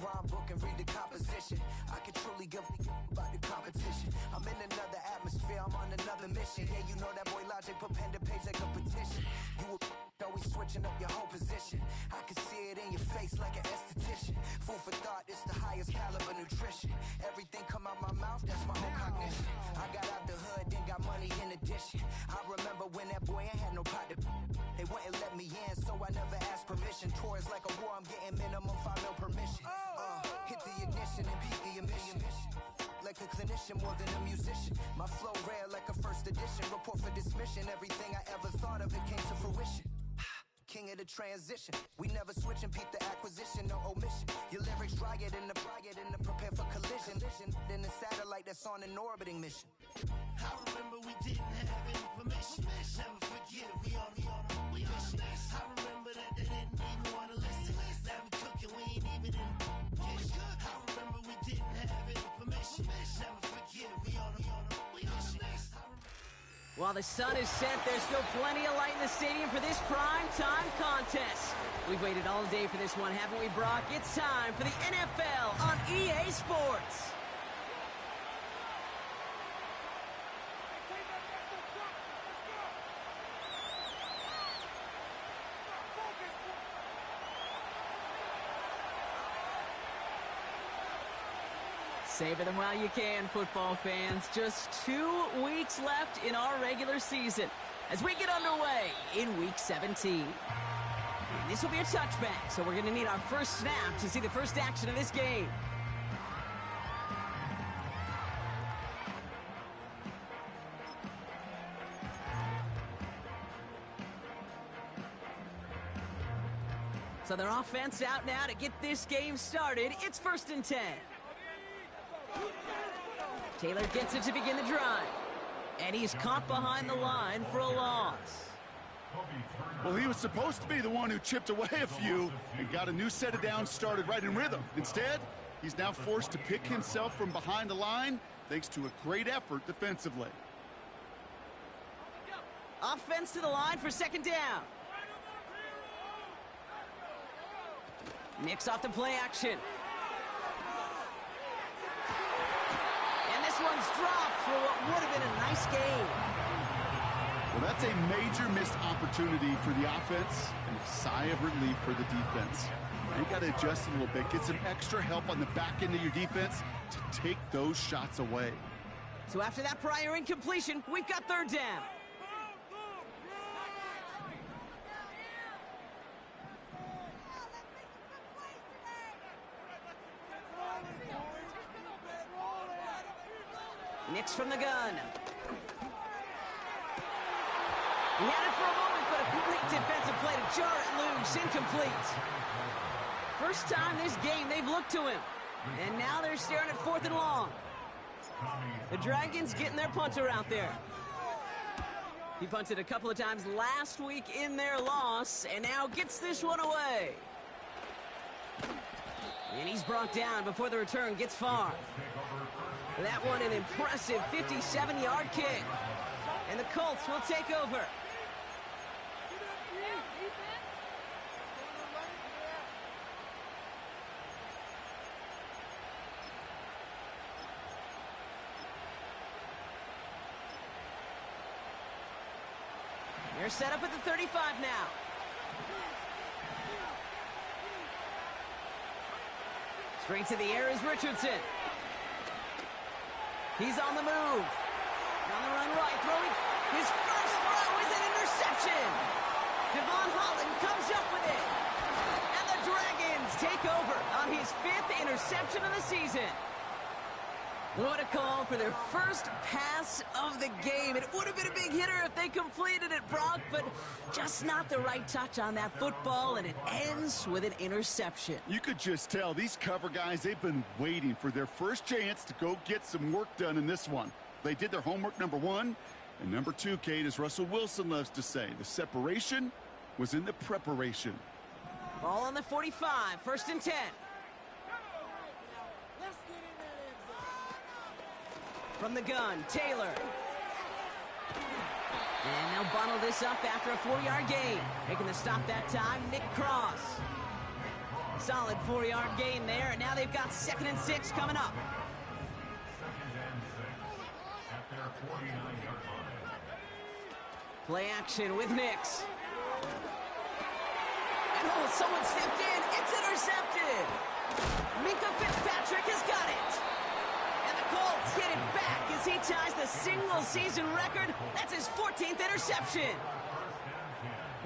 rhyme book and read the composition. I can truly give about the competition. I'm in another atmosphere, I'm on another mission. Yeah, you know that boy Logic put pen to page like a petition. You always switching up your whole position. I can see it in your face like an esthetician. Food for thought, it's the highest caliber nutrition. Everything come out my mouth, that's my own cognition. I got out the hood, then got money in addition. I remember when that boy ain't had no pot to. They wouldn't let me in, so I never asked permission. Tours like a war, I'm getting minimum 5 mil permission. Hit the ignition and beat the emission. Like a clinician more than a musician. My flow rare like a first edition. Report for dismission. Everything I ever thought of, it came to fruition. King of the transition. We never switch and peep the acquisition, no omission. Your lyrics dry it in the prepare for collision. Then the satellite that's on an orbiting mission. I remember we didn't have any permission. Never forget we on mission. I remember that they didn't even want to listen. Now we cooking, we ain't even in the kitchen. I remember we didn't have any permission. Never forget we on mission. While the sun is set, there's still plenty of light in the stadium for this prime time contest. We've waited all day for this one, haven't we, Brock? It's time for the NFL on EA Sports. Savor them while you can, football fans. Just 2 weeks left in our regular season as we get underway in Week 17. And this will be a touchback, so we're going to need our first snap to see the first action of this game. So their offense out now to get this game started. It's 1st and 10. Taylor gets it to begin the drive. And he's caught behind the line for a loss. Well, he was supposed to be the one who chipped away a few and got a new set of downs started right in rhythm. Instead, he's now forced to pick himself from behind the line thanks to a great effort defensively. Offense to the line for 2nd down. Nicks off the play action. One's dropped for what would have been a nice game. Well, that's a major missed opportunity for the offense and a sigh of relief for the defense. You got to adjust a little bit, get some extra help on the back end of your defense to take those shots away. So after that prior incompletion, we've got 3rd down. Nicks from the gun. He had it for a moment, but a complete defensive play to jar it loose. Incomplete. First time this game they've looked to him. And now they're staring at 4th and long. The Dragons getting their punter out there. He punted a couple of times last week in their loss, and now gets this one away. And he's brought down before the return gets far. That one an impressive 57-yard kick. And the Colts will take over. They're set up at the 35 now. Straight to the air is Richardson. He's on the move. On the run right, throwing. His first throw is an interception. Devon Holland comes up with it. And the Dragons take over on his 5th interception of the season. What a call for their first pass of the game. It would have been a big hitter if they completed it, Brock, but just not the right touch on that football, and it ends with an interception. You could just tell these cover guys, they've been waiting for their first chance to go get some work done in this one. They did their homework, number 1, and number 2, Kate, as Russell Wilson loves to say, the separation was in the preparation. Ball on the 45, 1st and 10. From the gun, Taylor. And they'll bundle this up after a 4-yard gain. Making the stop that time, Nick Cross. Solid 4-yard gain there, and now they've got 2nd and 6 coming up. Play action with Nix. And oh, someone stepped in. It's intercepted. Minka Fitzpatrick has got it. And the Colts get it back as he ties the single-season record. That's his 14th interception.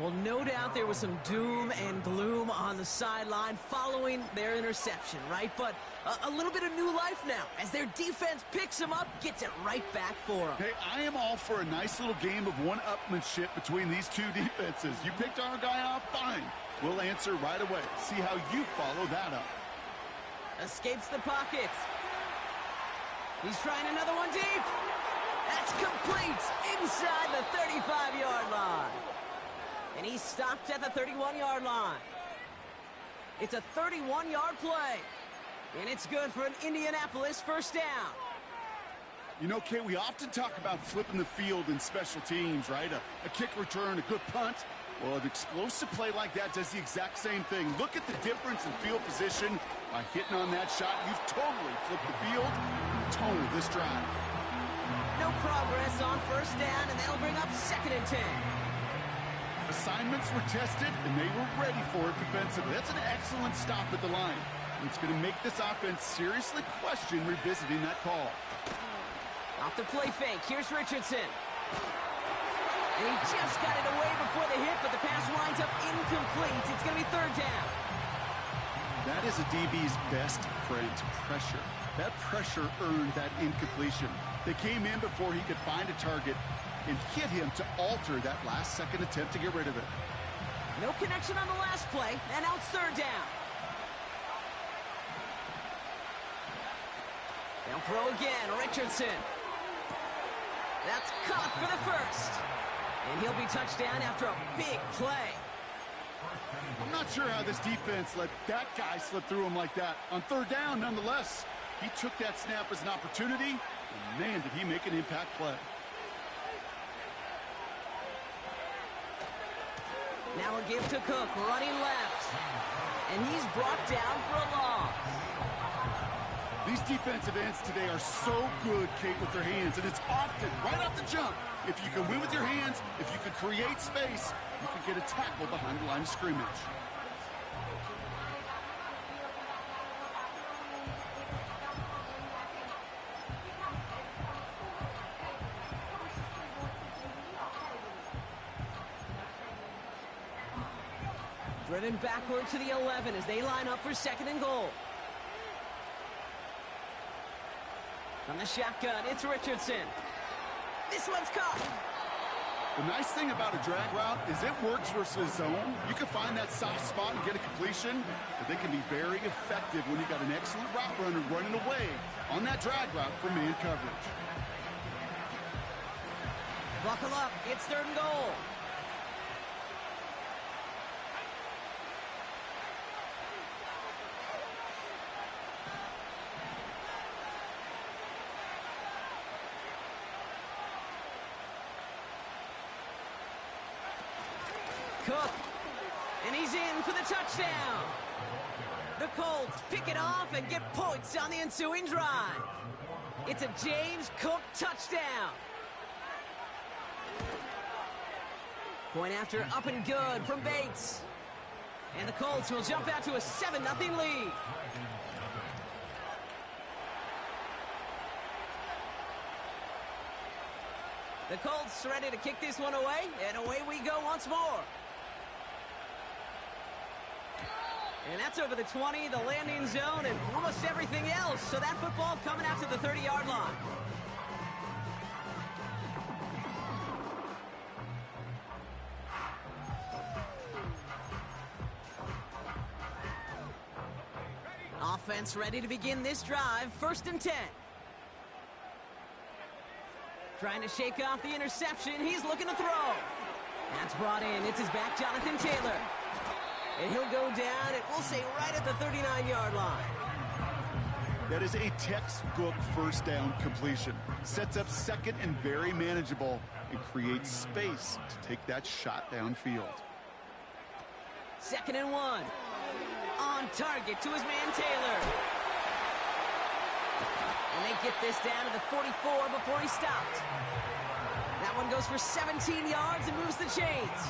Well, no doubt there was some doom and gloom on the sideline following their interception, right? But a little bit of new life now as their defense picks them up, gets it right back for them. Hey, I am all for a nice little game of one-upmanship between these two defenses. You picked our guy off, fine. We'll answer right away. See how you follow that up. Escapes the pocket. He's trying another one deep. That's complete inside the 35-yard line. And he stopped at the 31-yard line. It's a 31-yard play. And it's good for an Indianapolis first down. You know, Kate, we often talk about flipping the field in special teams, right? A kick return, a good punt. Well, an explosive play like that does the exact same thing. Look at the difference in field position. By hitting on that shot, you've totally flipped the field and toned this drive. No progress on first down, and that'll bring up 2nd and 10. Assignments were tested, and they were ready for it defensively. That's an excellent stop at the line. It's going to make this offense seriously question revisiting that call. Off the play fake, here's Richardson. And he just got it away before the hit, but the pass winds up incomplete. It's going to be 3rd down. That is a DB's best friend, pressure. That pressure earned that incompletion. They came in before he could find a target and hit him to alter that last-second attempt to get rid of it. No connection on the last play, and now it's 3rd down. They'll throw again, Richardson. That's caught for the first. And he'll be touchdown after a big play. I'm not sure how this defense let that guy slip through him like that. On 3rd down, nonetheless, he took that snap as an opportunity, and man, did he make an impact play. Now a give to Cook, running left. And he's brought down for a loss. These defensive ends today are so good, Kate, with their hands, and it's often right off the jump. If you can win with your hands, if you can create space, you can get a tackle behind the line of scrimmage. Driven backward to the 11 as they line up for 2nd and goal. From the shotgun, it's Richardson. This one's caught. The nice thing about a drag route is it works versus zone. You can find that soft spot and get a completion, but they can be very effective when you got an excellent route runner running away on that drag route for man coverage. Buckle up, it's 3rd and goal. Cook, and he's in for the touchdown. The Colts pick it off and get points on the ensuing drive. It's a James Cook touchdown. Point after up and good from Bates. And the Colts will jump out to a 7-0 lead. The Colts ready to kick this one away, and away we go once more. And that's over the 20, the landing zone, and almost everything else. So that football coming out to the 30-yard line. Offense ready to begin this drive, 1st and 10. Trying to shake off the interception. He's looking to throw. That's brought in. It's his back, Jonathan Taylor. And he'll go down, and we'll say right at the 39-yard line. That is a textbook first down completion. Sets up 2nd and very manageable and creates space to take that shot downfield. 2nd and 1. On on target to his man Taylor. And they get this down to the 44 before he stopped. That one goes for 17 yards and moves the chains.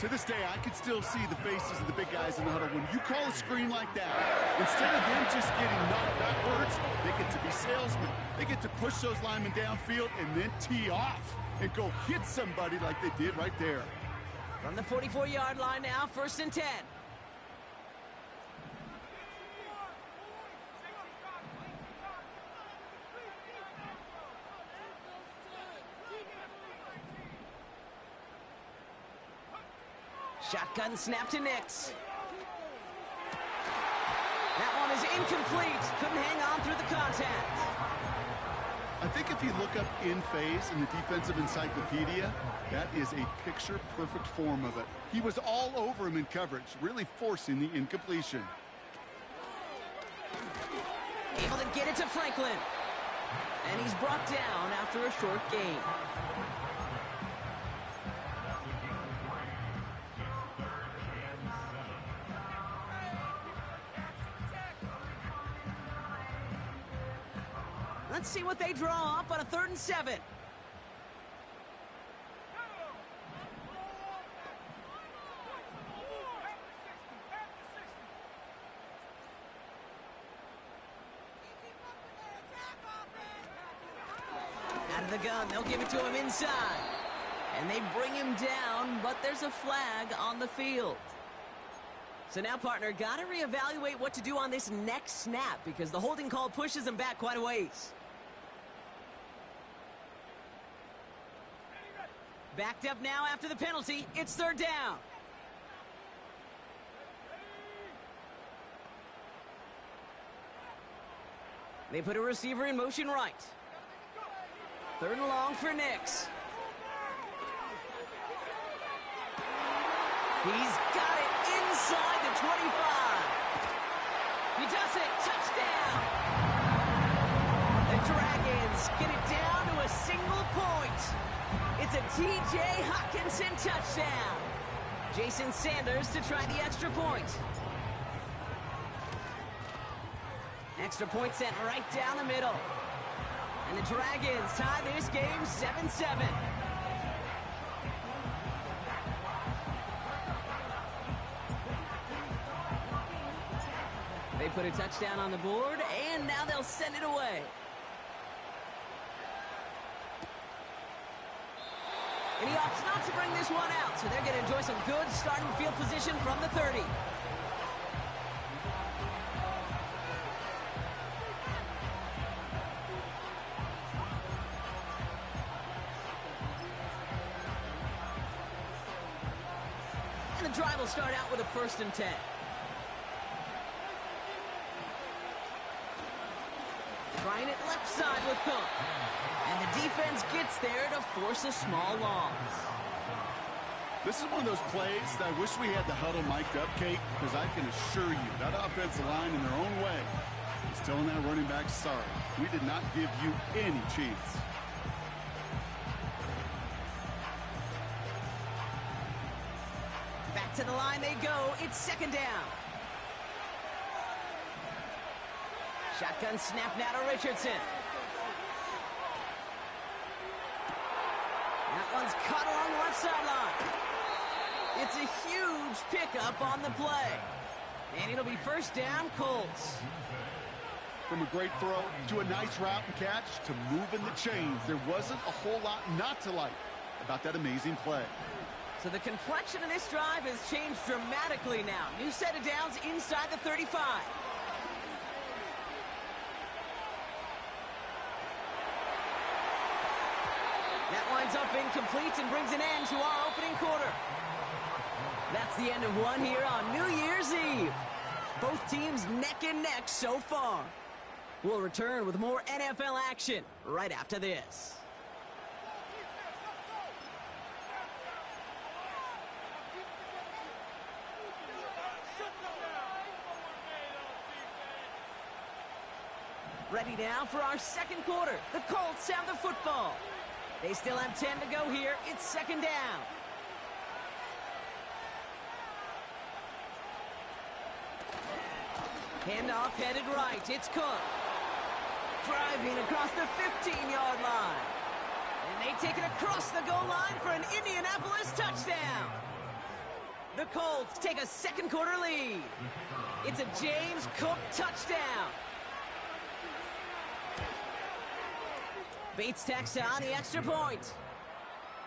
To this day, I could still see the faces of the big guys in the huddle. When you call a screen like that, instead of them just getting knocked backwards, they get to be salesmen. They get to push those linemen downfield and then tee off and go hit somebody like they did right there. From the 44-yard line now, 1st and 10. Shotgun snap to Nix. That one is incomplete. Couldn't hang on through the contact. I think if you look up in phase in the defensive encyclopedia, that is a picture-perfect form of it. He was all over him in coverage, really forcing the incompletion. Able to get it to Franklin. And he's brought down after a short gain. Let's see what they draw up on a 3rd and 7. Out of the gun, they'll give it to him inside. And they bring him down, but there's a flag on the field. So now, partner, got to reevaluate what to do on this next snap because the holding call pushes him back quite a ways. Backed up now after the penalty. It's 3rd down. They put a receiver in motion right. 3rd and long for Nix. He's got it inside the 25. He does it. Touchdown. The Dragons get it down to a single point. It's a T.J. Hockenson touchdown. Jason Sanders to try the extra point. Extra point sent right down the middle. And the Dragons tie this game 7-7. They put a touchdown on the board, and now they'll send it away. And he opts not to bring this one out, so they're going to enjoy some good starting field position from the 30. And the drive will start out with a 1st and 10. Trying it left side with Cook. And the defense gets there to force a small loss. This is one of those plays that I wish we had the huddle mic'd up, Kate, because I can assure you that offensive line in their own way is telling that running back, sorry, we did not give you any chance. Back to the line they go. It's 2nd down. Shotgun snap now to Richardson. That one's caught along the left sideline. It's a huge pickup on the play. And it'll be 1st down, Colts. From a great throw to a nice route and catch to moving the chains, there wasn't a whole lot not to like about that amazing play. So the complexion of this drive has changed dramatically now. New set of downs inside the 35. That winds up incomplete and brings an end to our opening quarter. That's the end of one here on New Year's Eve. Both teams neck and neck so far. We'll return with more NFL action right after this. Ready now for our 2nd quarter. The Colts have the football. They still have 10 to go here. It's 2nd down. Handoff headed right. It's Cook. Driving across the 15-yard line. And they take it across the goal line for an Indianapolis touchdown. The Colts take a second quarter lead. It's a James Cook touchdown. Bates tacks on the extra point.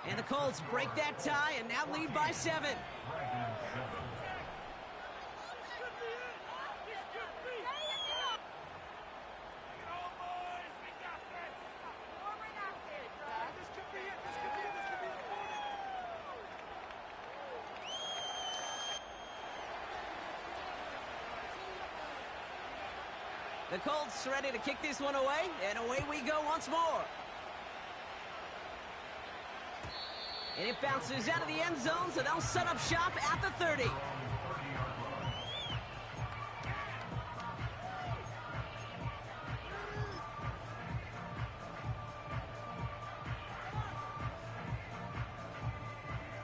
And the Colts break that tie and now lead by 7. The Colts ready to kick this one away, and away we go once more. And it bounces out of the end zone, so they'll set up shop at the 30.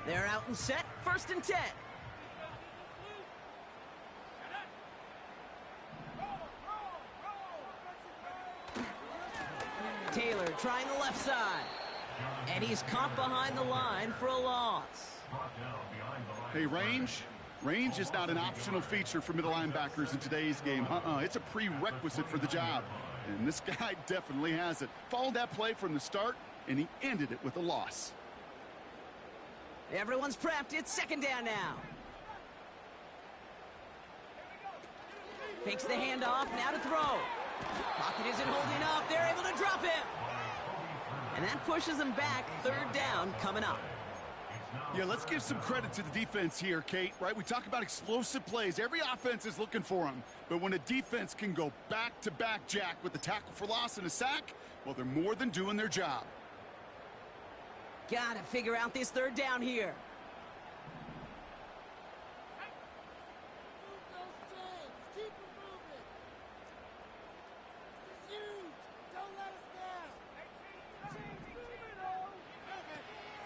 They're out and set, 1st and 10. Taylor trying the left side. And he's caught behind the line for a loss. Hey, range is not an optional feature for middle linebackers in today's game. It's a prerequisite for the job. And this guy definitely has it. Followed that play from the start, and he ended it with a loss. Everyone's prepped. It's 2nd down now. Fakes the handoff. Now to throw. Pocket isn't holding up. They're able to drop him. And that pushes them back. 3rd down coming up. Yeah, let's give some credit to the defense here, Kate, right? We talk about explosive plays. Every offense is looking for them. But when a defense can go back-to-back, Jack, with a tackle for loss and a sack, well, they're more than doing their job. Gotta figure out this 3rd down here.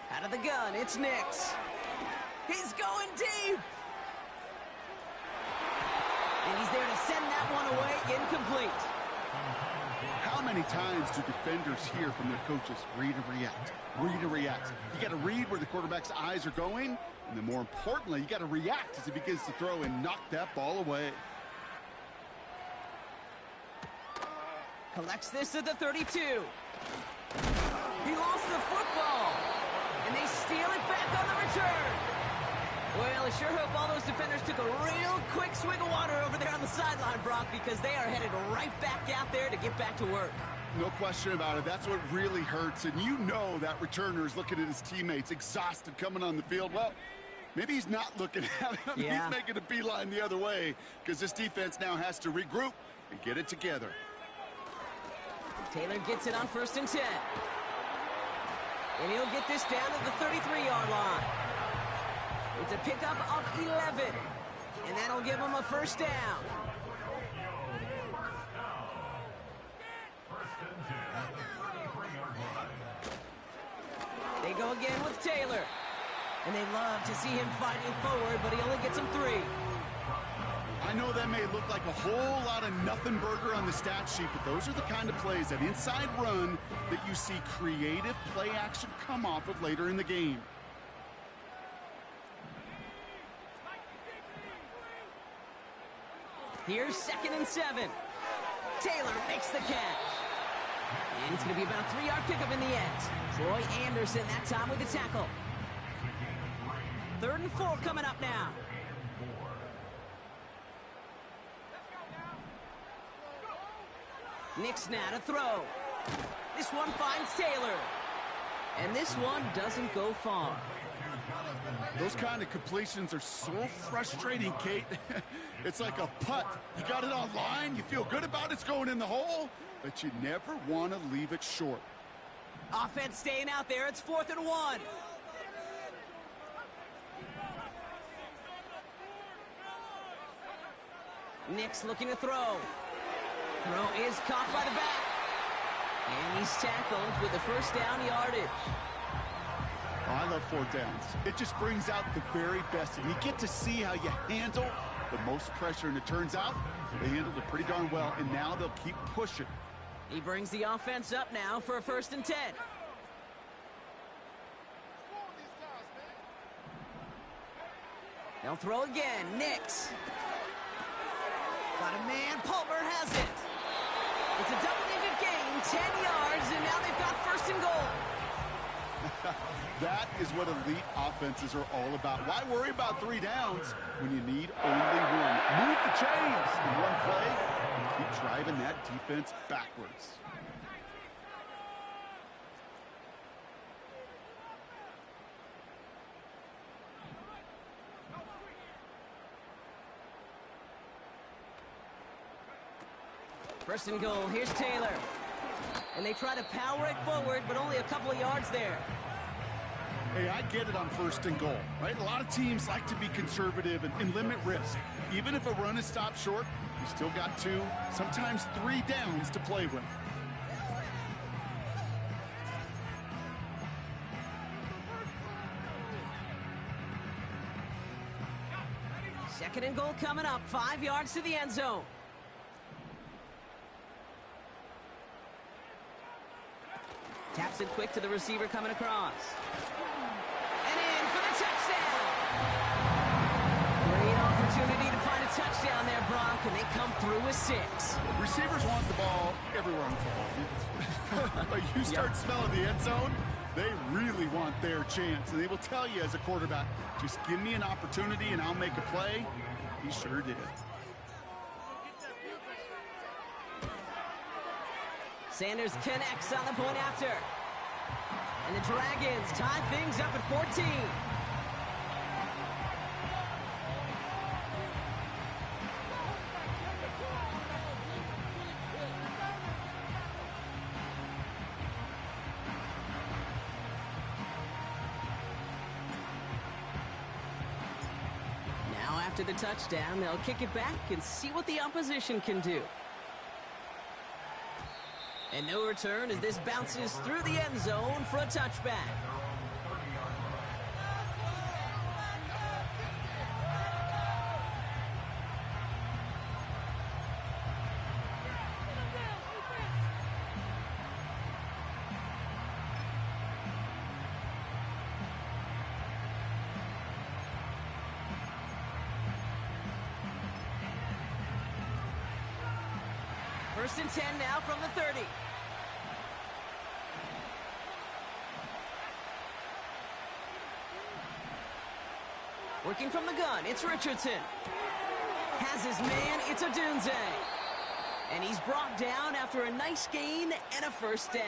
Out of the gun, it's Nix. He's going deep. And he's there to send that one away, incomplete. How many times do defenders hear from their coaches, read and react, read and react? You got to read where the quarterback's eyes are going, and then more importantly, you got to react as he begins to throw and knock that ball away. Collects this at the 32. He lost the football. And they steal it back on the return. Well, I sure hope all those defenders took a real quick swig of water over there on the sideline, Brock, because they are headed right back out there to get back to work. No question about it. That's what really hurts. And you know that returner is looking at his teammates, exhausted, coming on the field. Well, maybe he's not looking at him. Yeah. He's making a beeline the other way because this defense now has to regroup and get it together. Taylor gets it on 1st and 10. And he'll get this down to the 33-yard line. It's a pickup of 11. And that'll give him a 1st down. They go again with Taylor. And they love to see him fighting forward, but he only gets him 3. I know that may look like a whole lot of nothing burger on the stat sheet, but those are the kind of plays, that inside run, that you see creative play action come off of later in the game. Here's 2nd and 7. Taylor makes the catch. And it's going to be about a 3-yard pickup in the end. Troy Anderson that time with the tackle. 3rd and 4 coming up now. Nix now to throw. This one finds Taylor. And this one doesn't go far. Those kind of completions are so frustrating, Kate. It's like a putt. You got it on line, you feel good about it's going in the hole, but you never want to leave it short. Offense staying out there. It's 4th and 1. Nix looking to throw. Throw is caught by the back. And he's tackled with the 1st down yardage. Oh, I love 4th downs. It just brings out the very best, and you get to see how you handle the most pressure, and it turns out they handled it pretty darn well, and now they'll keep pushing. He brings the offense up now for a 1st and 10. They'll throw again. Nix. Got a man. Palmer has it. It's a double-digit gain, 10 yards, and now they've got 1st and goal. That is what elite offenses are all about. Why worry about 3 downs when you need only 1? Move the chains in one play and keep driving that defense backwards. First and goal, here's Taylor. And they try to power it forward, but only a couple of yards there. Hey, I get it on 1st and goal, right? A lot of teams like to be conservative and limit risk. Even if a run is stopped short, you still got 2, sometimes 3 downs to play with. Second and goal coming up, 5 yards to the end zone. Taps it quick to the receiver coming across. And in for the touchdown. Great opportunity to find a touchdown there, Brock, and they come through with 6. Receivers want the ball everywhere on the football field. But you start smelling the end zone, they really want their chance. And they will tell you as a quarterback, just give me an opportunity and I'll make a play. He sure did. Sanders connects on the point after. And the Dragons tie things up at 14. Now after the touchdown, they'll kick it back and see what the opposition can do. And no return as this bounces through the end zone for a touchback. First and 10 now from the 30. Working from the gun, it's Richardson. Has his man, it's Odunze. And he's brought down after a nice gain and a 1st down.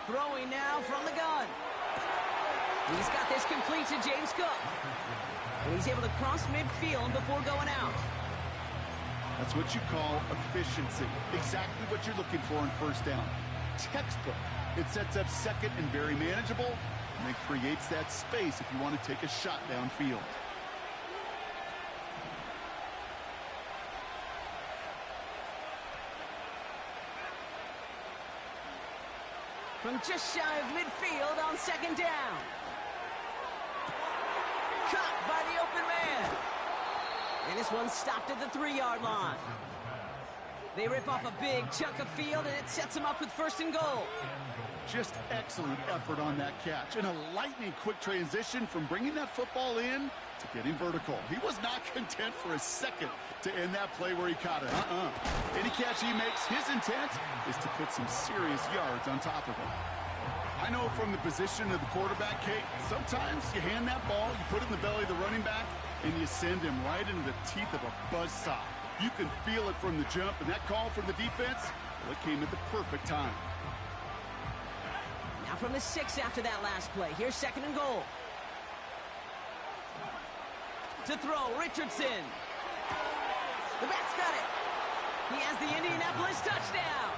Throwing now from the gun. He's got this complete to James Cook. And he's able to cross midfield before going out. That's what you call efficiency. Exactly what you're looking for on 1st down. Textbook. It sets up second and very manageable, and it creates that space if you want to take a shot downfield. From just shy of midfield on 2nd down. Caught by the open man. And this one stopped at the 3-yard line. They rip off a big chunk of field, and it sets them up with 1st and goal. Just excellent effort on that catch. And a lightning quick transition from bringing that football in to getting vertical. He was not content for a second to end that play where he caught it. Any catch he makes, his intent is to put some serious yards on top of it. I know from the position of the quarterback, Kate, sometimes you hand that ball, you put it in the belly of the running back, and you send him right into the teeth of a buzzsaw. You can feel it from the jump, and that call from the defense, well, it came at the perfect time. Now from the 6 after that last play. Here's 2nd and goal. To throw, Richardson. The back's got it. He has the Indianapolis touchdown.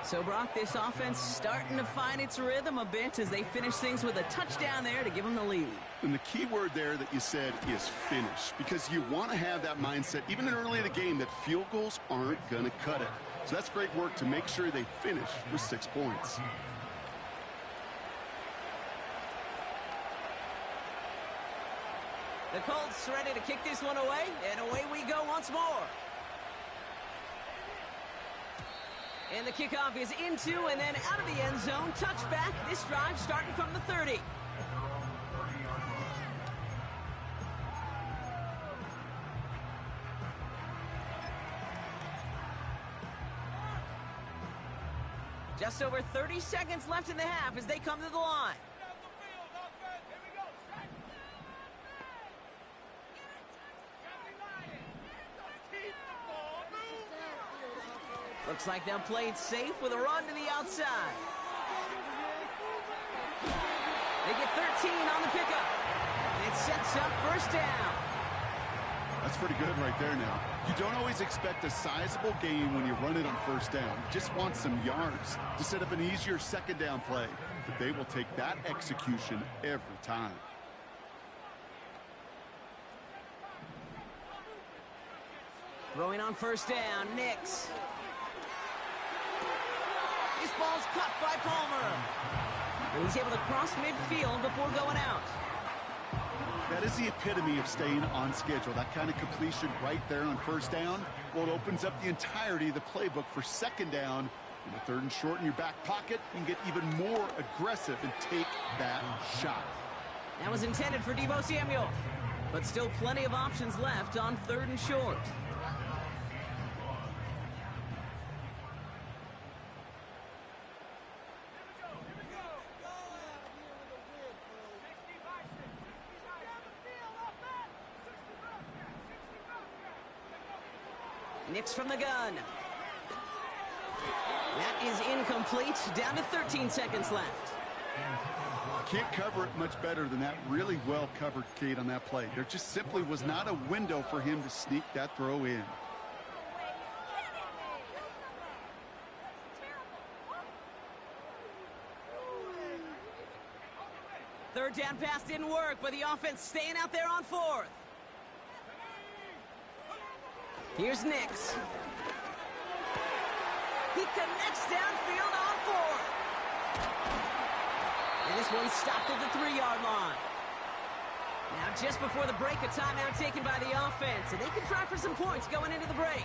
So, Brock, this offense starting to find its rhythm a bit as they finish things with a touchdown there to give them the lead. And the key word there that you said is finish, because you want to have that mindset, even early in the game, that field goals aren't going to cut it. So that's great work to make sure they finish with 6 points. The Colts ready to kick this one away, and away we go once more. And the kickoff is into and then out of the end zone. Touchback. This drive starting from the 30. Just over 30 seconds left in the half as they come to the line. Looks like they'll play it safe with a run to the outside. They get 13 on the pickup. It sets up first down. That's pretty good right there now. You don't always expect a sizable gain when you run it on first down. You just want some yards to set up an easier second down play. But they will take that execution every time. Throwing on first down, Nix. This ball's cut by Palmer. And he's able to cross midfield before going out. That is the epitome of staying on schedule. That kind of completion right there on first down. Well, it opens up the entirety of the playbook for second down. In the third and short in your back pocket, you can get even more aggressive and take that shot. That was intended for Deebo Samuel. But still plenty of options left on third and short. Nix from the gun. That is incomplete. Down to 13 seconds left. Can't cover it much better than that. Really well covered, Kate, on that play. There just simply was not a window for him to sneak that throw in. Third down pass didn't work, but the offense staying out there on fourth. Here's Nix. He connects downfield on fourth. And this one stopped at the 3-yard line. Now, just before the break, a timeout taken by the offense, and they can try for some points going into the break.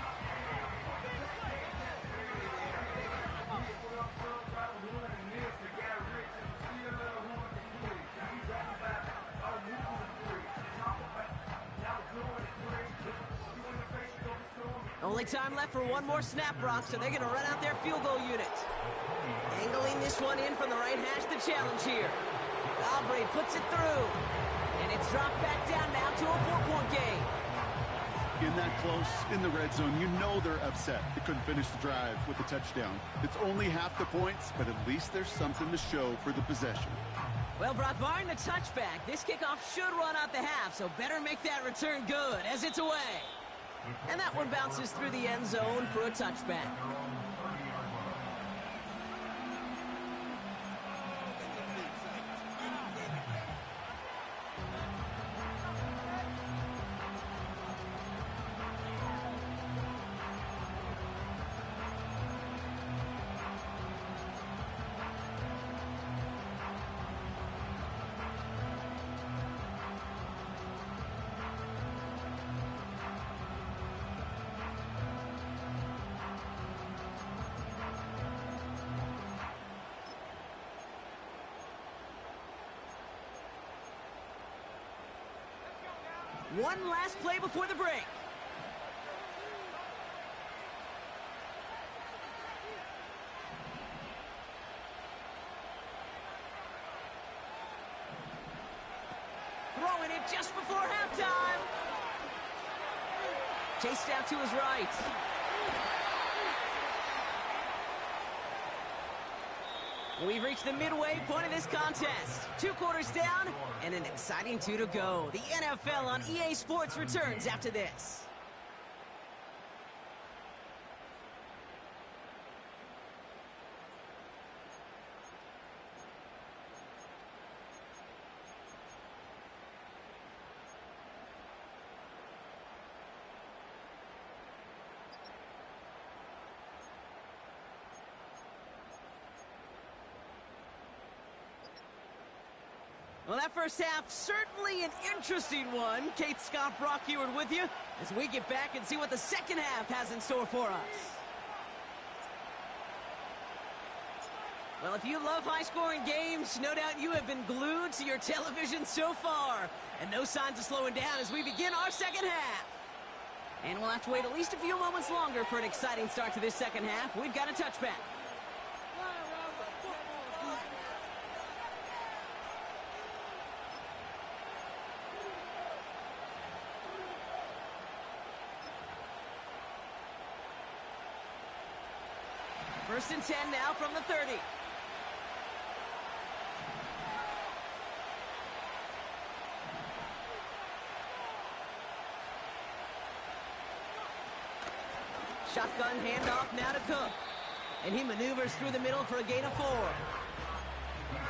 Only time left for one more snap, Brock, so they're going to run out their field goal unit. Angling this one in from the right hash, the challenge here. Aubrey puts it through. And it's dropped back down now to a 4-point game. In that close, in the red zone, you know they're upset. They couldn't finish the drive with a touchdown. It's only half the points, but at least there's something to show for the possession. Well, Brock, barring the touchback, this kickoff should run out the half, so better make that return good as it's away. And that one bounces through the end zone for a touchback. One last play before the break. Throwing it just before halftime. Chased out to his right. We've reached the midway point of this contest. 2 quarters down and an exciting 2 to go. The NFL on EA Sports returns after this. Well, that first half, certainly an interesting one. Kate, Scott, Brock Ewart with you as we get back and see what the second half has in store for us. Well, if you love high-scoring games, no doubt you have been glued to your television so far. And no signs of slowing down as we begin our second half. And we'll have to wait at least a few moments longer for an exciting start to this second half. We've got a touchback. First and 10 now from the 30. Shotgun handoff now to Cook. And he maneuvers through the middle for a gain of 4.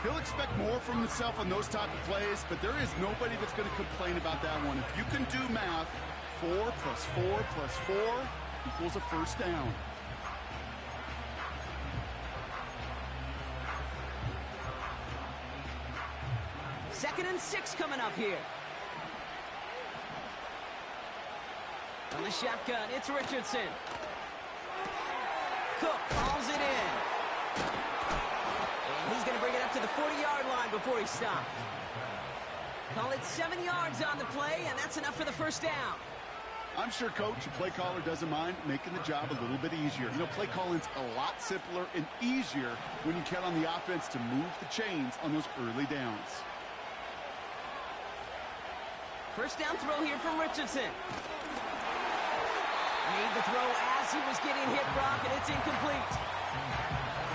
He'll expect more from himself on those type of plays, but there is nobody that's going to complain about that one. If you can do math, 4 plus 4 plus 4 equals a first down. Second and 6 coming up here. On the shotgun, it's Richardson. Cook hauls it in. And he's going to bring it up to the 40-yard line before he stopped. Call it 7 yards on the play, and that's enough for the first down. I'm sure Coach, your play caller, doesn't mind making the job a little bit easier. You know, play calling's a lot simpler and easier when you count on the offense to move the chains on those early downs. First down throw here from Richardson. Made the throw as he was getting hit, Brock, and it's incomplete.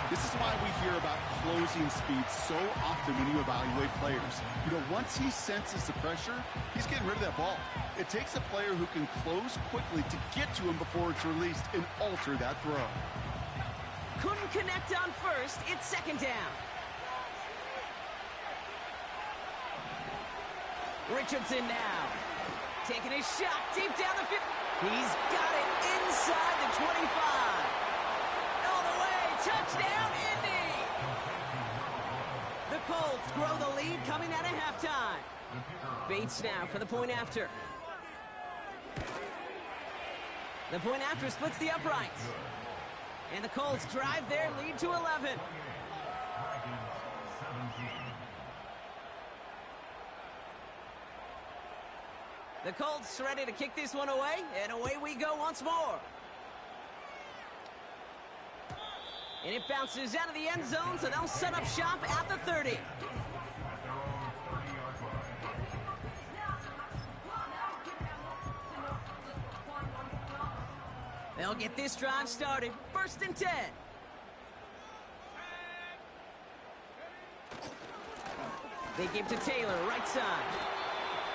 This is why we hear about closing speed so often when you evaluate players. You know, once he senses the pressure, he's getting rid of that ball. It takes a player who can close quickly to get to him before it's released and alter that throw. Couldn't connect on first. It's second down. Richardson now. Taking a shot deep down the field. He's got it inside the 25. All the way. Touchdown, Indy. The Colts grow the lead coming out of halftime. Bates now for the point after. The point after splits the uprights. And the Colts drive their lead to 11. The Colts ready to kick this one away, and away we go once more. And it bounces out of the end zone, so they'll set up shop at the 30. They'll get this drive started. First and 10. They give to Taylor, right side.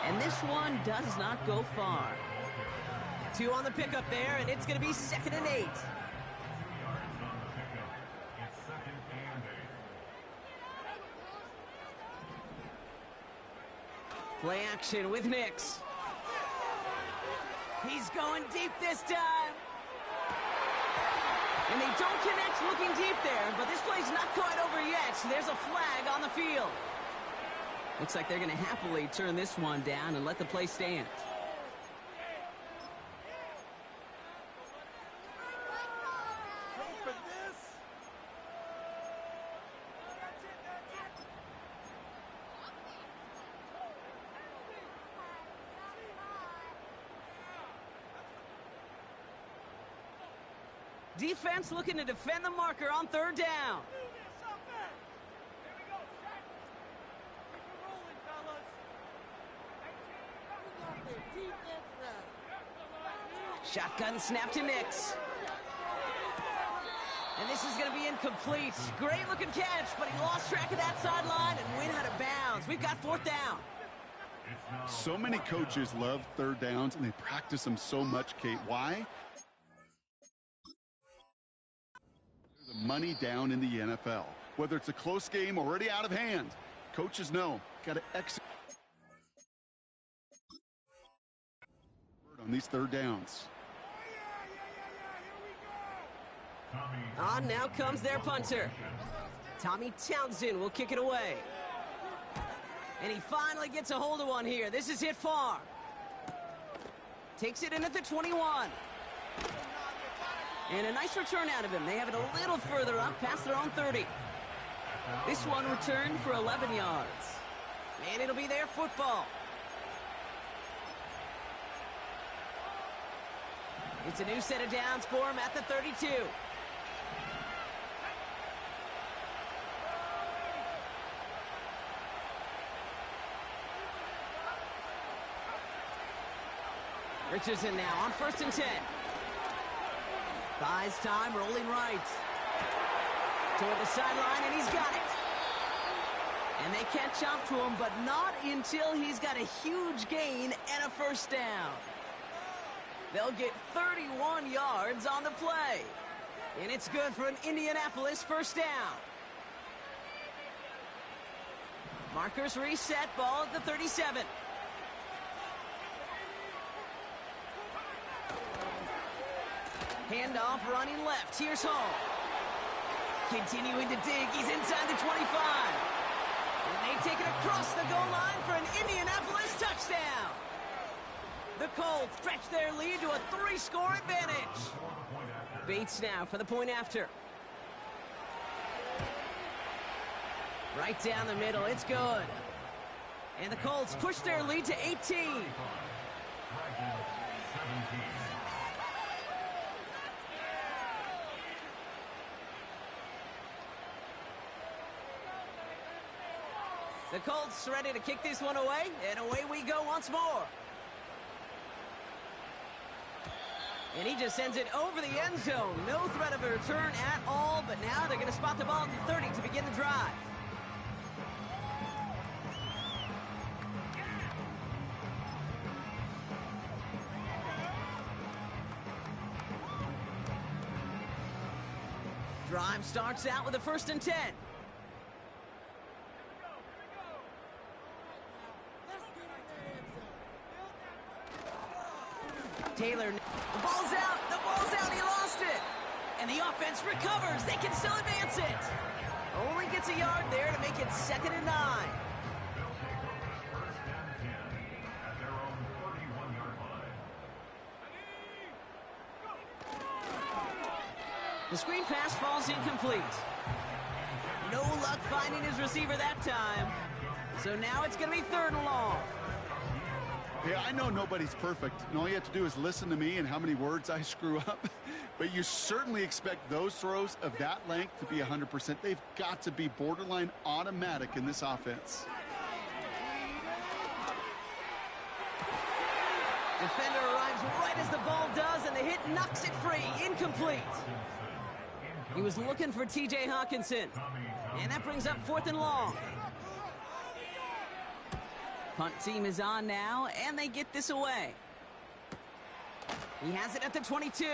And this one does not go far. 2 on the pickup there, and it's going to be second and 8. Play action with Nix. He's going deep this time. And they don't connect looking deep there, but this play's not quite over yet. There's a flag on the field. Looks like they're going to happily turn this one down and let the play stand. Defense looking to defend the marker on third down. Shotgun snap to Nix. And this is going to be incomplete. Great looking catch, but he lost track of that sideline and went out of bounds. We've got fourth down. So many coaches love third downs, and they practice them so much, Kate. Why? The money down in the NFL. Whether it's a close game already out of hand, coaches know, got to execute on these third downs. On now comes their punter. Tommy Townsend will kick it away. And he finally gets a hold of one here. This is hit far. Takes it in at the 21. And a nice return out of him. They have it a little further up, past their own 30. This one returned for 11 yards. And it'll be their football. It's a new set of downs for him at the 32. Richardson now on 1st and 10. Buys time, rolling right. Toward the sideline, and he's got it. And they catch up to him, but not until he's got a huge gain and a first down. They'll get 31 yards on the play. And it's good for an Indianapolis first down. Markers reset, ball at the 37. Handoff running left. Here's Hall. Continuing to dig. He's inside the 25. And they take it across the goal line for an Indianapolis touchdown. The Colts stretch their lead to a 3-score advantage. Bates now for the point after. Right down the middle. It's good. And the Colts push their lead to 18. The Colts ready to kick this one away, and away we go once more. And he just sends it over the end zone. No threat of a return at all, but now they're going to spot the ball at the 30 to begin the drive. Drive starts out with a 1st and 10. Taylor, the ball's out, he lost it. And the offense recovers, they can still advance it. Only gets a yard there to make it 2nd and 9. The screen pass falls incomplete. No luck finding his receiver that time. So now it's going to be 3rd and long. Yeah, I know nobody's perfect, and all you have to do is listen to me and how many words I screw up. But you certainly expect those throws of that length to be 100%. They've got to be borderline automatic in this offense. Defender arrives right as the ball does, and the hit knocks it free. Incomplete. He was looking for T.J. Hawkinson, and that brings up 4th and long. Punt team is on now, and they get this away. He has it at the 22.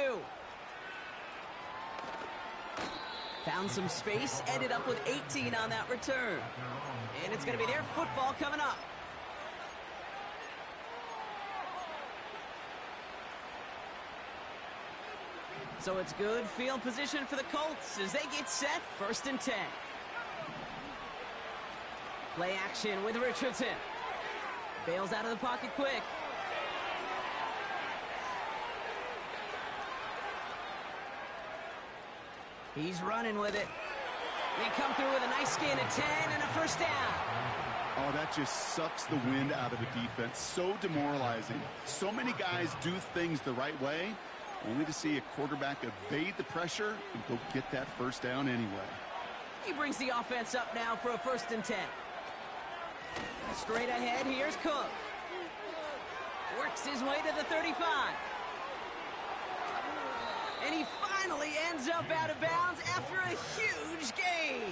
Found some space, ended up with 18 on that return. And it's going to be their football coming up. So it's good field position for the Colts as they get set, 1st and 10. Play action with Richardson. Bails out of the pocket quick. He's running with it. They come through with a nice gain of 10 and a first down. Oh, that just sucks the wind out of a defense. So demoralizing. So many guys do things the right way, only to see a quarterback evade the pressure and go get that first down anyway. He brings the offense up now for a 1st and 10. Straight ahead, here's Cook. Works his way to the 35. And he finally ends up out of bounds after a huge gain.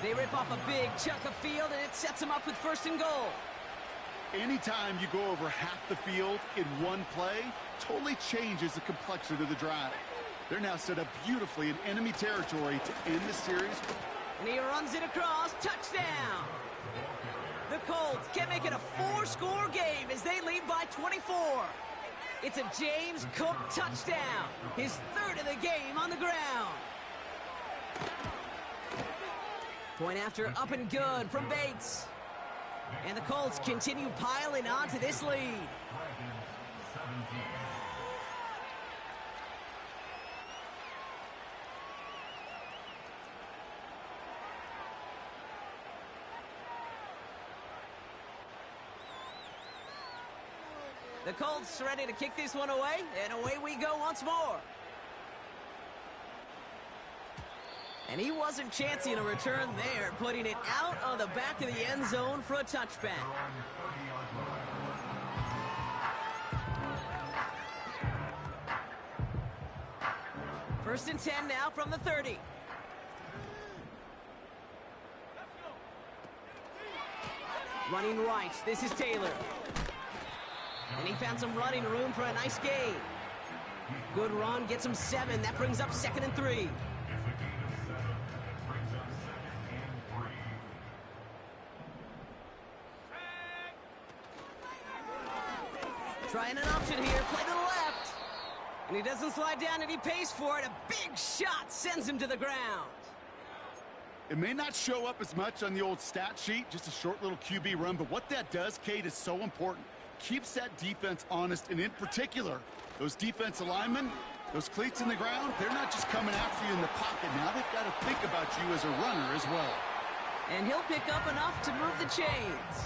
They rip off a big chunk of field, and it sets them up with 1st and goal. Anytime you go over half the field in one play, totally changes the complexion of the drive. They're now set up beautifully in enemy territory to end the series. And he runs it across. Touchdown! The Colts can make it a 4-score game as they lead by 24. It's a James Cook touchdown, his 3rd of the game on the ground. Point after, up and good from Bates. And the Colts continue piling on to this lead. The Colts ready to kick this one away, and away we go once more. And he wasn't chancing a return there, putting it out of the back of the end zone for a touchback. First and 10 now from the 30. Running right, this is Taylor. And he found some running room for a nice gain. Good run, gets him 7. That brings up 2nd and 3. Trying an option here, play to the left. And he doesn't slide down and he pays for it. A big shot sends him to the ground. It may not show up as much on the old stat sheet, just a short little QB run, but what that does, Kate, is so important. Keeps that defense honest, and in particular, those defensive linemen, those cleats in the ground, they're not just coming after you in the pocket. Now they've got to think about you as a runner as well. And he'll pick up enough to move the chains.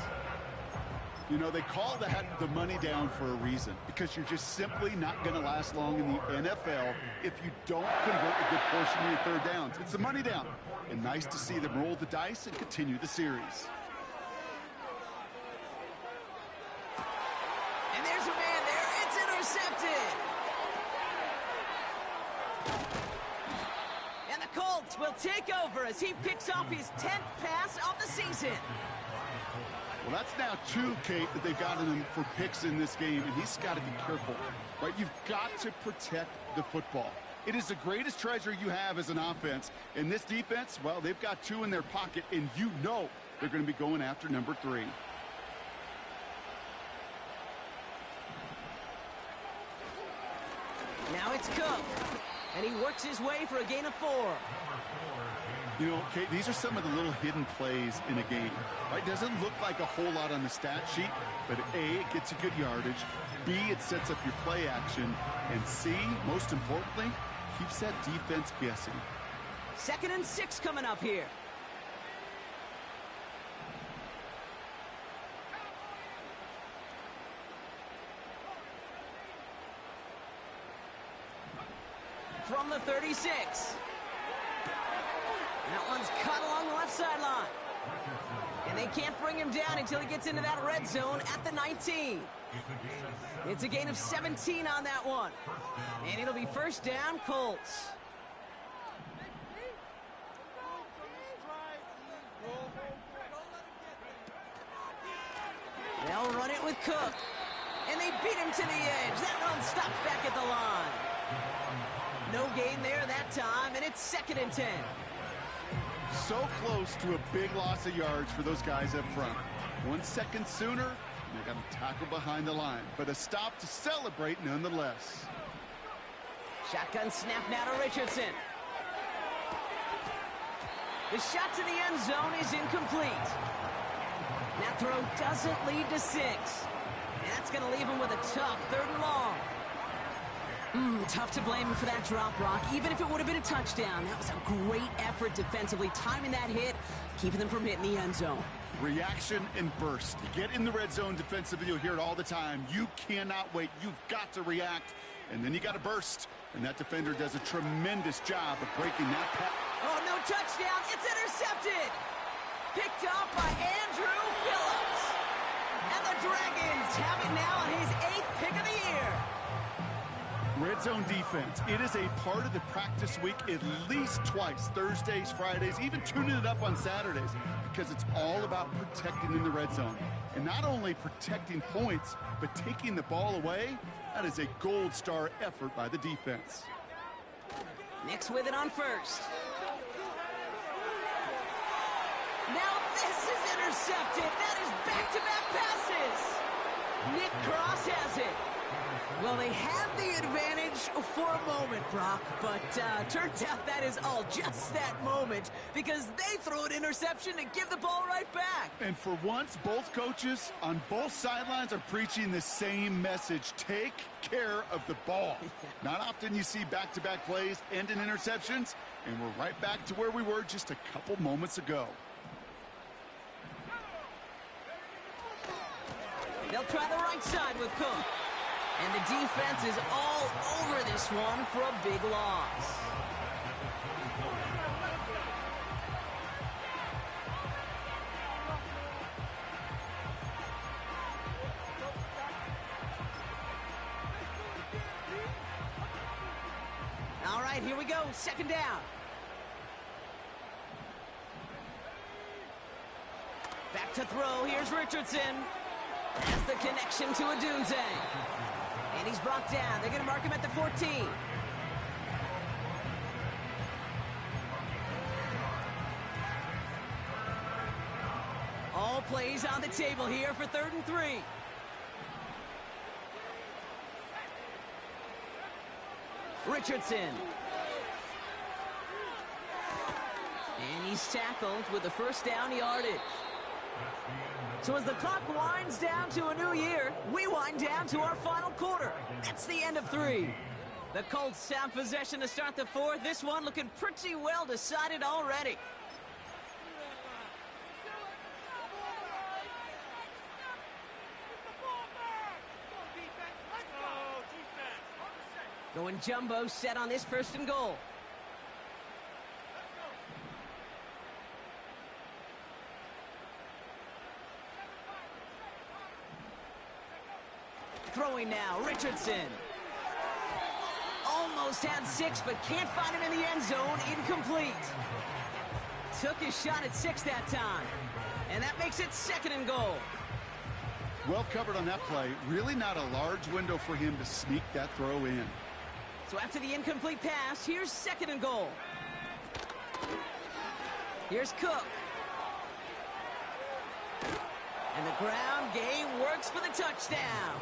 You know, they call that the money down for a reason, because you're just simply not going to last long in the NFL if you don't convert a good portion of your third downs. It's the money down. And nice to see them roll the dice and continue the series. And there's a man there. It's intercepted. And the Colts will take over as he picks off his 10th pass of the season. Well, that's now 2, Kate, that they've gotten him for picks in this game, and he's got to be careful, right? You've got to protect the football. It is the greatest treasure you have as an offense. And this defense, well, they've got 2 in their pocket, and you know they're going to be going after number 3. Now it's Cook, and he works his way for a gain of 4. You know, Kate, these are some of the little hidden plays in a game, right? Doesn't look like a whole lot on the stat sheet, but A, it gets you good yardage, B, it sets up your play action, and C, most importantly, keeps that defense guessing. 2nd and 6 coming up here. From the 36. That one's cut along the left sideline. And they can't bring him down until he gets into that red zone at the 19. It's a gain of 17 on that one. And it'll be first down, Colts. They'll run it with Cook. And they beat him to the edge. That run stops back at the line. No gain there that time, and it's 2nd and 10. So close to a big loss of yards for those guys up front. 1 second sooner, and they got a tackle behind the line. But a stop to celebrate nonetheless. Shotgun snap now to Richardson. The shot to the end zone is incomplete. That throw doesn't lead to 6. And that's going to leave him with a tough 3rd and long. Tough to blame him for that drop, Rock. Even if it would have been a touchdown, that was a great effort defensively, timing that hit, keeping them from hitting the end zone. Reaction and burst. You get in the red zone defensively, you'll hear it all the time. You cannot wait. You've got to react, and then you got to burst. And that defender does a tremendous job of breaking that pass. Oh, no touchdown. It's intercepted. Picked off by Andrew Phillips. And the Dragons have it now on his 8th pick of the year. Red zone defense. It is a part of the practice week at least twice. Thursdays, Fridays, even tuning it up on Saturdays, because it's all about protecting in the red zone. And not only protecting points, but taking the ball away. That is a gold star effort by the defense. Nix with it on first. Now this is intercepted. That is back-to-back passes. Nick Cross has it. Well, they had the advantage for a moment, Brock, but turns out that is all just that moment because they throw an interception and give the ball right back. And for once, both coaches on both sidelines are preaching the same message. Take care of the ball. Not often you see back-to-back plays end in interceptions, and we're right back to where we were just a couple moments ago. They'll try the right side with Cook. And the defense is all over this one for a big loss. All right, here we go. Second down. Back to throw. Here's Richardson. That's the connection to Odunze. And he's brought down. They're going to mark him at the 14. All plays on the table here for 3rd and 3. Richardson. And he's tackled with the first down yardage. So as the clock winds down to a new year, we wind down to our final quarter. That's the end of 3. The Colts have possession to start the 4th. This one looking pretty well decided already. Going jumbo set on this 1st and goal. Throwing now, Richardson. Almost had 6, but can't find him in the end zone. Incomplete. Took his shot at 6 that time. And that makes it 2nd and goal. Well covered on that play. Really not a large window for him to sneak that throw in. So after the incomplete pass, here's 2nd and goal. Here's Cook. And the ground game works for the touchdown.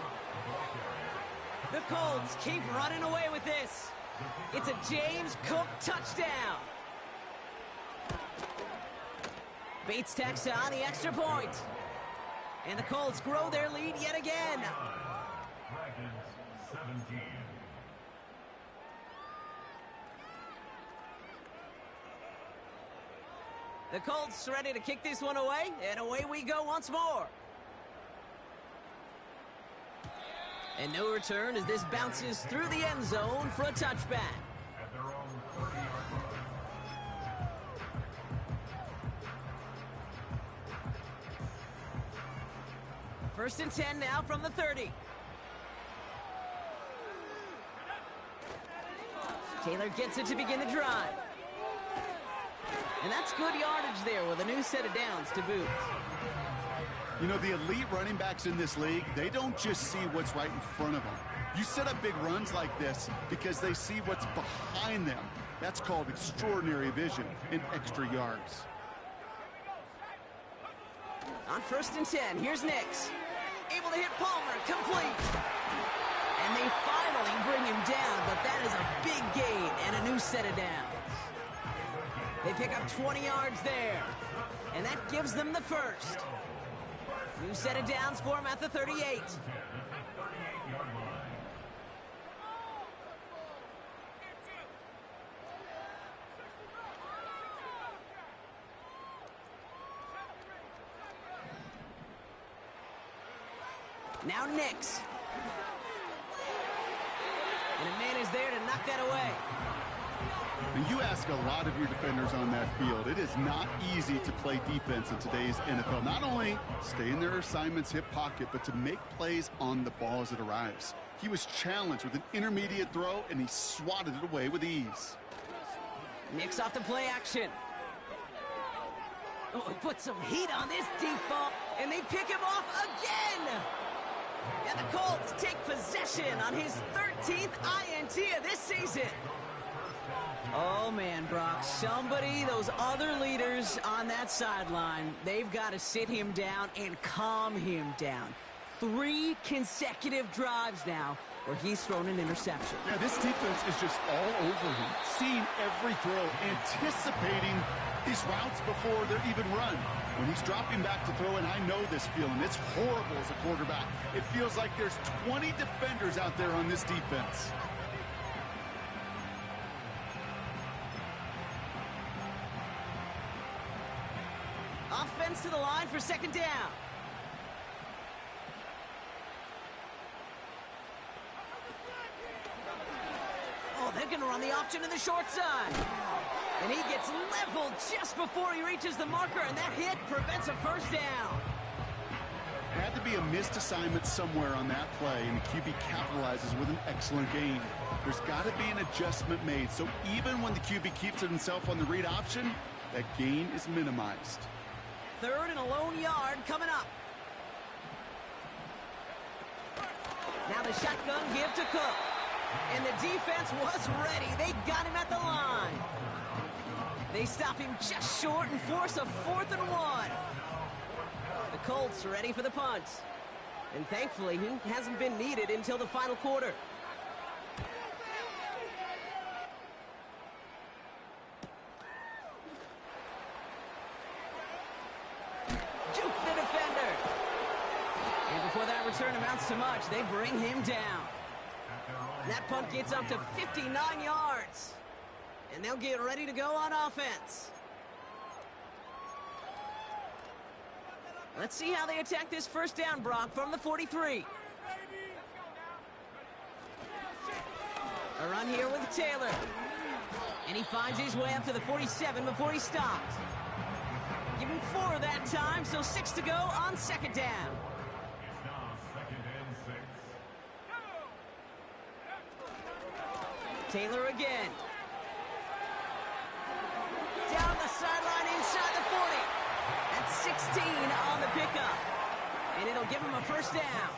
The Colts keep running away with this. It's a James Cook touchdown. Bates tacks on the extra point. And the Colts grow their lead yet again. The Colts ready to kick this one away, and away we go once more. And no return as this bounces through the end zone for a touchback. At their own 30-yard line. 1st and 10 now from the 30. Taylor gets it to begin the drive. And that's good yardage there with a new set of downs to boot. You know, the elite running backs in this league, they don't just see what's right in front of them. You set up big runs like this because they see what's behind them. That's called extraordinary vision and extra yards. On 1st and 10, here's Nix. Able to hit Palmer, complete. And they finally bring him down, but that is a big gain and a new set of downs. They pick up 20 yards there, and that gives them the 1st. New set of downs for him at the 38. Now Nix. And a man is there to knock that away. And you ask a lot of your defenders on that field. It is not easy to play defense in today's NFL. Not only stay in their assignments, hip pocket, but to make plays on the ball as it arrives. He was challenged with an intermediate throw, and he swatted it away with ease. Nix off the play action. Oh, he put some heat on this deep ball, and they pick him off again. And the Colts take possession on his 13th INT of this season. Oh, man, Brock, somebody, those other leaders on that sideline, they've got to sit him down and calm him down. 3 consecutive drives now where he's thrown an interception. Yeah, this defense is just all over him, seeing every throw, anticipating these routes before they're even run. When he's dropping back to throw, and I know this feeling, it's horrible as a quarterback. It feels like there's 20 defenders out there on this defense. Offense to the line for second down. Oh, they're going to run the option to the short side. And he gets leveled just before he reaches the marker, and that hit prevents a first down. There had to be a missed assignment somewhere on that play, and the QB capitalizes with an excellent gain. There's got to be an adjustment made, so even when the QB keeps it himself on the read option, that gain is minimized. 3rd and a lone yard coming up. Now the shotgun give to Cook. And the defense was ready. They got him at the line. They stop him just short and force a 4th and 1. The Colts are ready for the punt. And thankfully, he hasn't been needed until the final quarter. Juke the defender. And before that return amounts to much, they bring him down. That punt gets up to 59 yards. And they'll get ready to go on offense. Let's see how they attack this first down, Brock, from the 43. A run here with Taylor. And he finds his way up to the 47 before he stops. Give him 4 that time, so 6 to go on second down. It's now 2nd and 6. Taylor again. Down the sideline inside the 40. That's 16 on the pickup. And it'll give him a first down.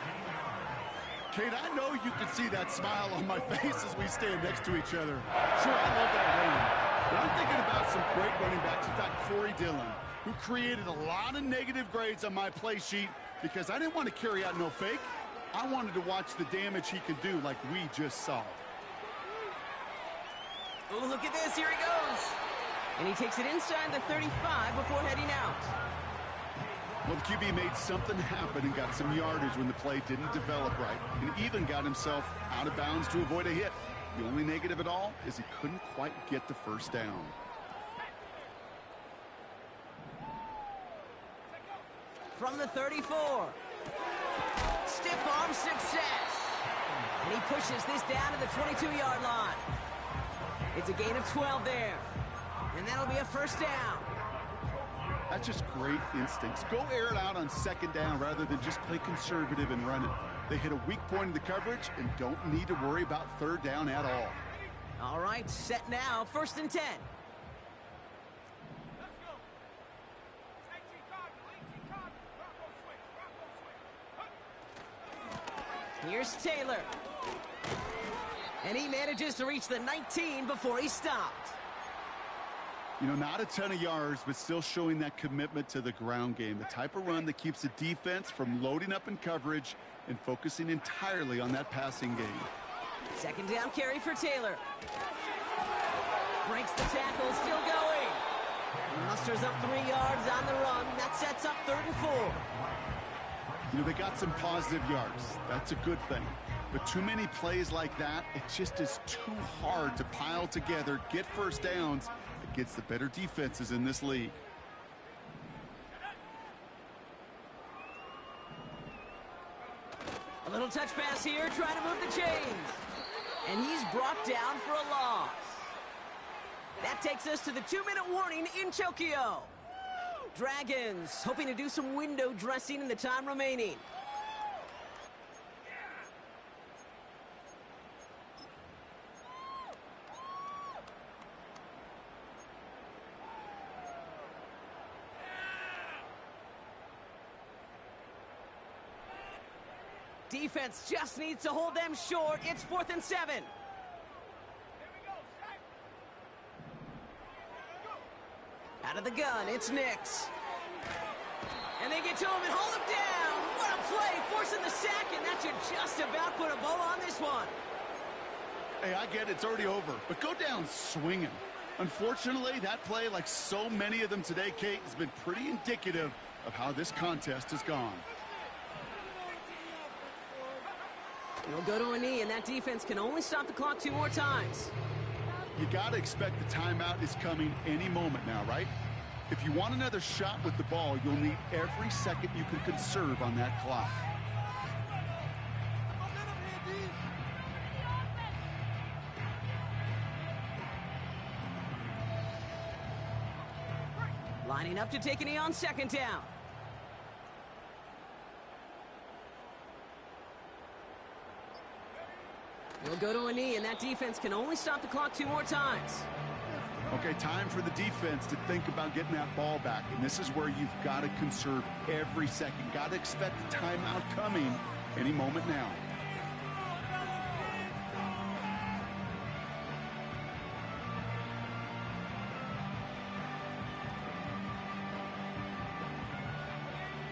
Kate, I know you can see that smile on my face as we stand next to each other. Sure, I love that running. But I'm thinking about some great running backs. In fact, Corey Dillon, who created a lot of negative grades on my play sheet because I didn't want to carry out no fake. I wanted to watch the damage he could do like we just saw. Oh, look at this. Here he goes. And he takes it inside the 35 before heading out. Well, the QB made something happen and got some yardage when the play didn't develop right, and even got himself out of bounds to avoid a hit. The only negative at all is he couldn't quite get the first down. From the 34. Stiff arm success. And he pushes this down to the 22-yard line. It's a gain of 12 there. And that'll be a first down. That's just great instincts. Go air it out on second down rather than just play conservative and run it. They hit a weak point in the coverage and don't need to worry about third down at all. All right, set now, 1st and 10. Here's Taylor. And he manages to reach the 19 before he stopped. You know, not a ton of yards, but still showing that commitment to the ground game. The type of run that keeps the defense from loading up in coverage and focusing entirely on that passing game. Second down carry for Taylor. Breaks the tackle, still going. He musters up 3 yards on the run. That sets up 3rd and 4. You know, they got some positive yards. That's a good thing. But too many plays like that, it just is too hard to pile together, get first downs against the better defenses in this league. A little touch pass here, trying to move the chains. And he's brought down for a loss. That takes us to the 2-minute warning in Tokyo. Dragons hoping to do some window dressing in the time remaining. Defense just needs to hold them short. It's 4th and 7. Out of the gun, it's Nix. And they get to him and hold him down. What a play, forcing the sack, and that should just about put a bow on this one. Hey, I get it, it's already over, but go down swinging. Unfortunately, that play, like so many of them today, Kate, has been pretty indicative of how this contest has gone. He'll go to a knee, and that defense can only stop the clock 2 more times. You got to expect the timeout is coming any moment now, right? If you want another shot with the ball, you'll need every second you can conserve on that clock. Lining up to take a knee on 2nd down. He'll go to a knee, and that defense can only stop the clock 2 more times. Okay, time for the defense to think about getting that ball back. And this is where you've got to conserve every second. Got to expect the timeout coming any moment now.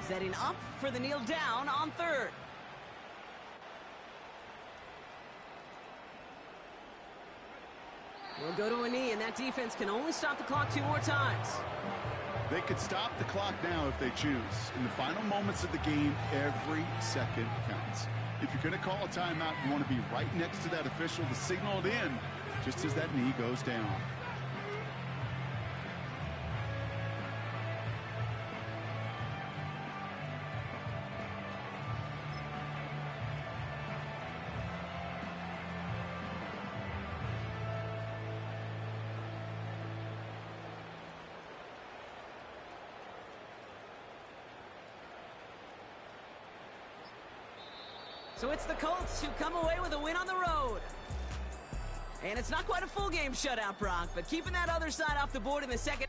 Setting up for the kneel down on 3rd. He'll go to a knee, and that defense can only stop the clock 2 more times. They could stop the clock now if they choose. In the final moments of the game, every second counts. If you're going to call a timeout, you want to be right next to that official to signal it in just as that knee goes down. So it's the Colts who come away with a win on the road. And it's not quite a full game shutout, Brock, but keeping that other side off the board in the second